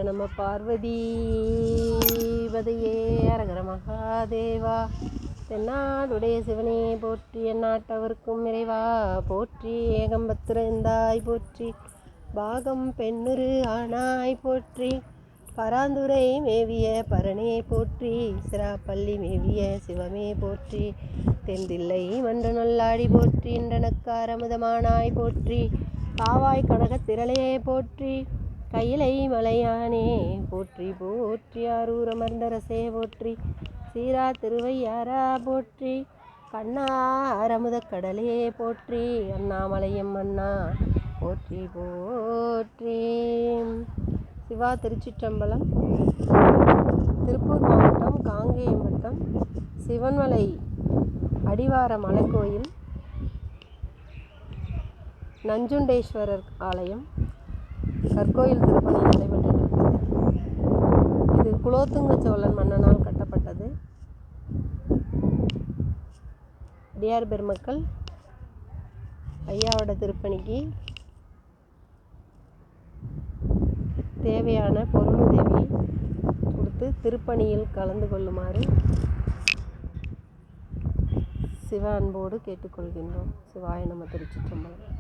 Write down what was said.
நம பார்வதி பதையே அரகர மகாதேவா. தென்னாடுடைய சிவனே போற்றி, எந்நாட்டவர்க்கும் இறைவா போற்றி. ஏகம்பத்துரைந்தாய் போற்றி, பாகம் பெண்ணுரு ஆனாய் போற்றி. பராந்துரை மேவிய பரனே போற்றி, சிராப்பள்ளி மேவிய சிவமே போற்றி. தென்தில்லை மன்ற நல்லாடி போற்றி, இன்றனக்கார் அமுதமானாய் போற்றி. காவாய் கனகத் திரளையே போற்றி, கையிலை மலையானே போற்றி போற்றி. ஆரூர் அமர்ந்தரசே போற்றி, சீரா திருவையாரா போற்றி. கண்ணார் அமுதக் கடலே போற்றி, அண்ணாமலையம் அண்ணா போற்றி போற்றி. சிவா திருச்சிற்றம்பலம். திருப்பூர் மாவட்டம் காங்கேயம் வட்டம் சிவன்மலை அடிவார மலைக்கோயில் நஞ்சுண்டேஸ்வரர் ஆலயம் கற்கோயில் திருப்பணி நடைபெற்றிருக்கிறது. இது குலோத்துங்க சோழன் மன்னனால் கட்டப்பட்டது. அடியார் பெருமக்கள் ஐயாவோட திருப்பணிக்கு தேவையான பொருளுதவியை கொடுத்து திருப்பணியில் கலந்து கொள்ளுமாறு சிவ அன்போடு கேட்டுக்கொள்கின்றோம். சிவாய நம. திருச்சிற்றம்பலம்.